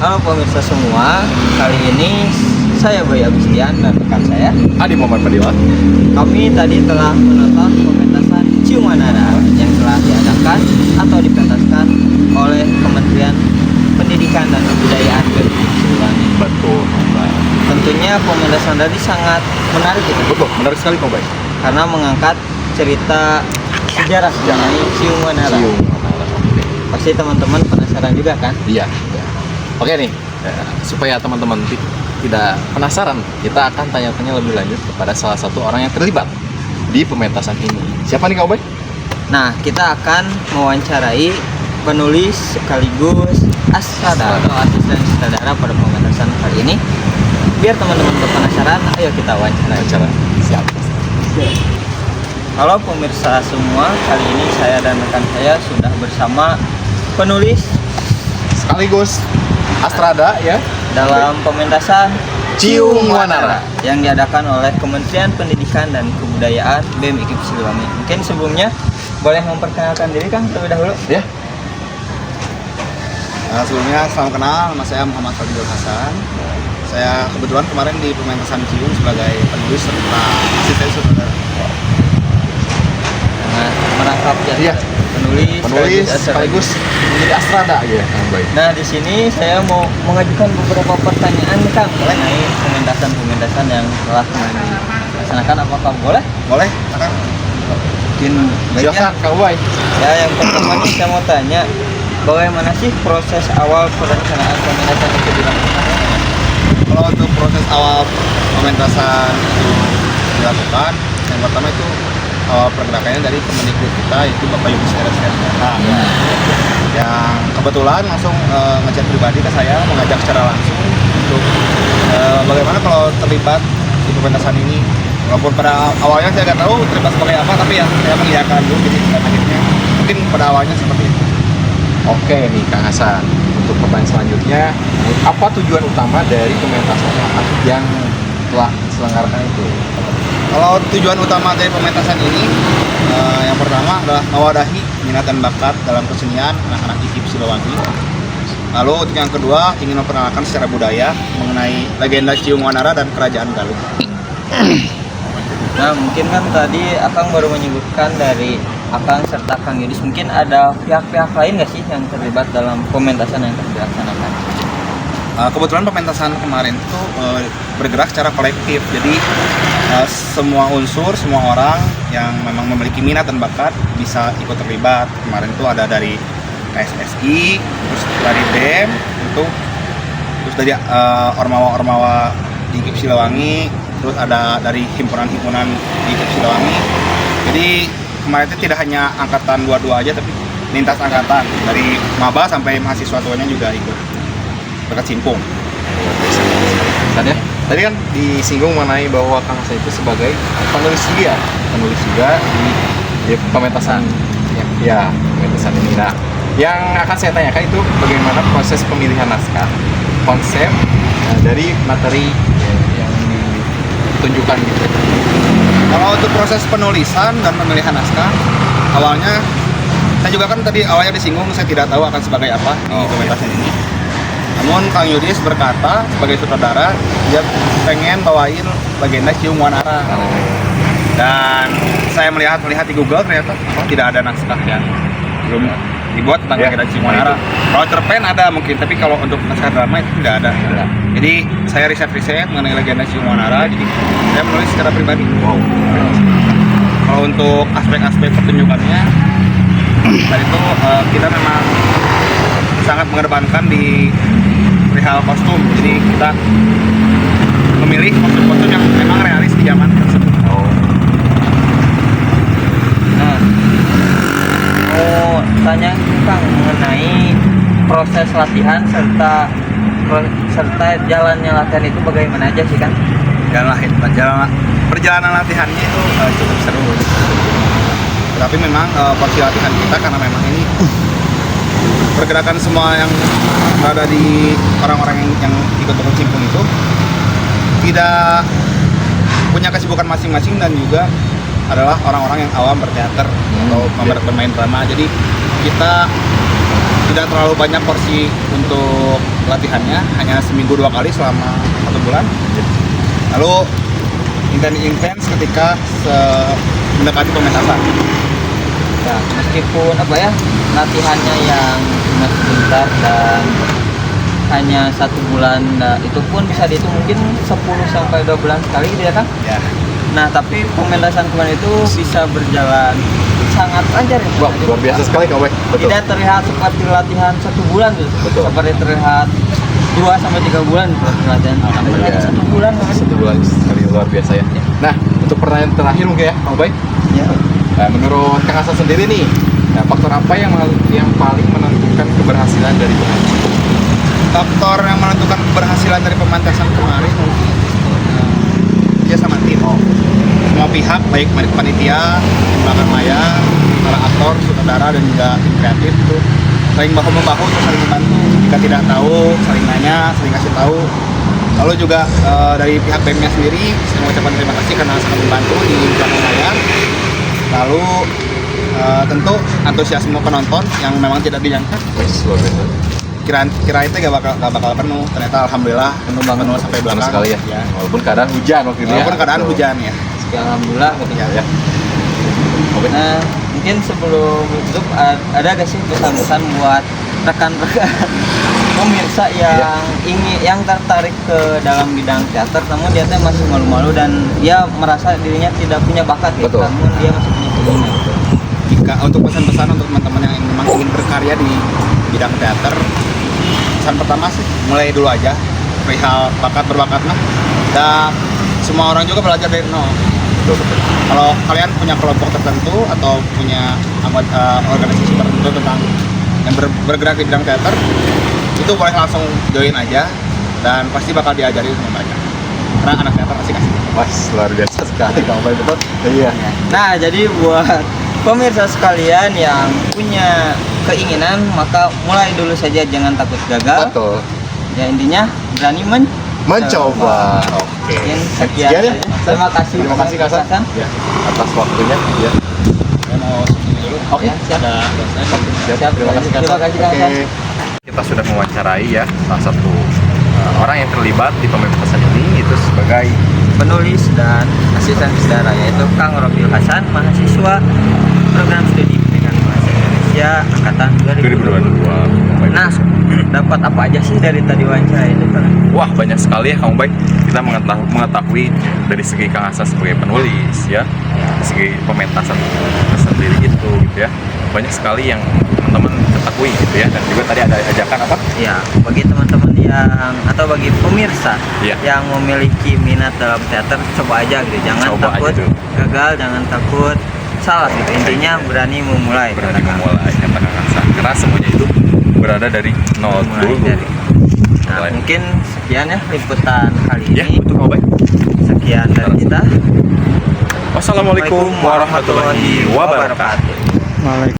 Halo pemirsa semua, kali ini saya Boy Agustian dan rekan saya Adi Muhammad Fadila. Kami tadi telah menonton pementasan Cium Manara yang telah diadakan atau dipentaskan oleh Kementerian Pendidikan dan Kebudayaan Siliwangi. Betul, Mbak. Tentunya pementasan tadi sangat menarik gitu, Betul, menarik sekali Mbak. karena mengangkat cerita sejarah mengenai Cium Manara. Cium. Pasti teman-teman penasaran juga kan? Iya. Oke nih, supaya teman-teman tidak penasaran, kita akan tanya-tanya lebih lanjut kepada salah satu orang yang terlibat di pementasan ini. Siapa nih Kak Ubay? Nah, kita akan mewawancarai penulis sekaligus asal atau asisten sutradara pada pementasan kali ini. Biar teman-teman penasaran, ayo kita wawancara. Siap. Halo pemirsa semua, kali ini saya dan rekan saya sudah bersama penulis Sekaligus Astrada ya dalam pementasan Cium Wanara yang diadakan oleh Kementerian Pendidikan dan Kebudayaan BEM IKIP Siliwangi. Mungkin sebelumnya boleh memperkenalkan diri Kang terlebih dahulu. ya. Sebelumnya salam kenal, nama saya Muhammad Fadil Hasan. Saya kebetulan kemarin di pementasan Cium sebagai penulis serta asisten sutradara. Nah, merangkap ya, Iya. penulis sekaligus menjadi Astrada ya Kang Ubay. Nah, di sini saya mau mengajukan beberapa pertanyaan nih Kang mengenai pementasan yang telah dilaksanakan. Apakah boleh? Boleh, akan Mungkin baiknya. Silakan Kang Ubay. Ya, yang pertama nih saya mau tanya, bagaimana sih proses awal perencanaan pementasan itu dilakukan? kalau untuk proses awal pementasan itu dilakukan, yang pertama itu awal pergerakannya dari Kemendikbud kita, yaitu Bapak Yudis RSK. Yang kebetulan langsung ngechat pribadi ke saya, mengajak secara langsung untuk bagaimana kalau terlibat di pementasan ini. Walaupun pada awalnya saya nggak tahu terlibat sebagai apa, tapi ya saya mengiyakan dulu gitu, dan akhirnya mungkin pada awalnya seperti itu. Oke nih Kang Hasan, untuk pertanyaan selanjutnya, apa tujuan utama dari pementasan yang telah diselenggarakan itu? Kalau tujuan utama dari pementasan ini, yang pertama adalah mewadahi minat dan bakat dalam kesenian anak-anak IKIP Siliwangi. Lalu untuk yang kedua, ingin memperkenalkan secara budaya mengenai legenda Cium Wanara dan Kerajaan Galuh. Nah, mungkin kan tadi Akang baru menyebutkan dari Akang serta Kang Yudis, mungkin ada pihak-pihak lain nggak sih yang terlibat dalam pementasan yang telah dilaksanakan? Kebetulan pementasan kemarin itu bergerak secara kolektif, jadi semua unsur, semua orang yang memang memiliki minat dan bakat bisa ikut terlibat. Kemarin itu ada dari KSSI, terus dari BEM, terus dari ormawa-ormawa di IKIP Siliwangi, terus ada dari himpunan-himpunan di IKIP Siliwangi. Jadi kemarin itu tidak hanya angkatan 22 aja, tapi lintas angkatan dari maba sampai mahasiswa tuanya juga ikut berkecimpung. Tadi kan disinggung mengenai bahwa Kang Hasan itu sebagai penulis juga di pementasan pementasan ini. Nah, yang akan saya tanyakan itu bagaimana proses pemilihan naskah, konsep dari materi yang ditunjukkan gitu. Kalau untuk proses penulisan dan pemilihan naskah, awalnya saya juga kan tadi awalnya disinggung saya tidak tahu akan sebagai apa di pementasan ini. Namun Kang Yudis berkata sebagai sutradara dia pengen bawain legenda Cium Wanara. Dan saya melihat di Google ternyata tidak ada naskah yang belum dibuat tentang legenda Cium Wanara. Kalau cerpen ada mungkin, tapi kalau untuk naskah drama itu tidak ada. Jadi saya riset mengenai legenda Cium Wanara, jadi saya menulis secara pribadi. Kalau untuk aspek-aspek pertunjukannya, tadi itu kita memang sangat mengedepankan di perihal kostum. Jadi kita memilih kostum-kostum yang memang realis di zaman tersebut. Nah, mau tanya Kang mengenai proses latihan serta jalannya latihan itu bagaimana aja sih Kang? Perjalanan latihannya itu cukup seru. Tapi memang porsi latihan kita karena memang ini pergerakan semua yang berada di orang-orang yang ikut berkecimpung itu tidak punya kesibukan masing-masing dan juga adalah orang-orang yang awam berteater atau bermain drama. Jadi kita tidak terlalu banyak porsi untuk latihannya, hanya seminggu 2 kali selama 1 bulan. Lalu intens ketika mendekati pementasan. Ya, meskipun apa ya latihannya yang cuma sebentar dan hanya 1 bulan, nah, itu pun bisa dihitung mungkin 10 sampai 2 bulan sekali gitu ya kan. Ya, Nah tapi pementasan kemarin itu bisa berjalan sangat lancar ya. Wah, luar biasa sekali Kang Ubay. Betul. Tidak terlihat seperti latihan 1 bulan tuh. Betul. Seperti terlihat 2 sampai 3 bulan tuh latihan. Sampai Iya. 1 bulan kan. 1 bulan sekali, luar biasa ya. Nah, untuk pertanyaan terakhir mungkin ya Kang Ubay. Ya. Nah, menurut Kang Hasan sendiri nih, nah, faktor apa yang paling menentukan keberhasilan dari pementasan? faktor yang menentukan keberhasilan dari pementasan kemarin mungkin ya sama tim. Semua pihak baik panitia, tim belakang layar, para aktor, sutradara dan juga tim kreatif itu saling bahu membahu untuk saling membantu. Jika tidak tahu, saling nanya, saling kasih tahu. Lalu juga dari pihak BEM-nya sendiri, saya mengucapkan terima kasih karena sangat membantu di belakang layar. Lalu tentu antusiasme penonton yang memang tidak dinyangka. Wes, luar biasa. Kira itu gak bakal penuh. Ternyata alhamdulillah Penuh banget. penuh sampai Sama belakang. sekali ya. Walaupun keadaan hujan waktu itu ya. Walaupun keadaan Betul. hujan ya. Sekian alhamdulillah gitu Ya, ya. Oke. Nah mungkin sebelum tutup ada gak sih pesan-pesan buat rekan-rekan pemirsa yang ingin yang tertarik ke dalam bidang teater namun dia tuh masih malu-malu dan dia merasa dirinya tidak punya bakat gitu, Betul. namun dia masih punya keinginan gitu. Jika untuk pesan-pesan untuk teman-teman yang memang ingin berkarya di bidang teater, pesan pertama sih mulai dulu aja perihal berbakat mah. Dan semua orang juga belajar dari nol. Betul, betul. Kalau kalian punya kelompok tertentu atau punya organisasi tertentu tentang yang bergerak di bidang teater, itu boleh langsung join aja dan pasti bakal diajari sama mereka. Karena anak teater pasti kasih. Wah, luar biasa sekali Kang Ubay, betul. Iya. Nah jadi buat pemirsa sekalian yang punya keinginan maka mulai dulu saja, jangan takut gagal. Betul. Ya intinya berani Mencoba. Oke. Sekian ya. saja. Terima kasih. Terima kasih Kang Hasan. Ya, atas waktunya. Ya. Saya mau ini dulu. Oke. Ya, siap. Ada dosen. Siap. Terima kasih Kang Terima kasih, Kang Oke. Hasan. Kita sudah mewawancarai ya salah satu orang yang terlibat di pementasan ini, itu sebagai Penulis dan asisten sutradara yaitu Kang Robil Hasan, mahasiswa program studi pendidikan bahasa Indonesia angkatan 2022. 2022. Nah, dapat apa aja sih dari tadi wawancara itu Kang? Wah, banyak sekali ya Kang Ubay. Kita mengetahui dari segi Kang Hasan sebagai penulis ya, dari segi pementasan sendiri itu gitu ya. Banyak sekali yang teman-teman ketahui gitu ya. Dan juga tadi ada ajakan apa? Ya, bagi teman-teman yang atau bagi pemirsa Iya. yang memiliki minat dalam teater, coba aja gitu. Jangan Coba aja takut dulu. gagal, jangan takut salah gitu. Intinya berani memulai. Berani katakan. memulai kata Kang Hasan. Karena semuanya itu berada dari nol Mulai dulu. dari. Nah, Mulai. mungkin sekian ya liputan kali Ya, ini. betul Kang Ubay. Sekian dari kita. Wassalamualaikum warahmatullahi wabarakatuh.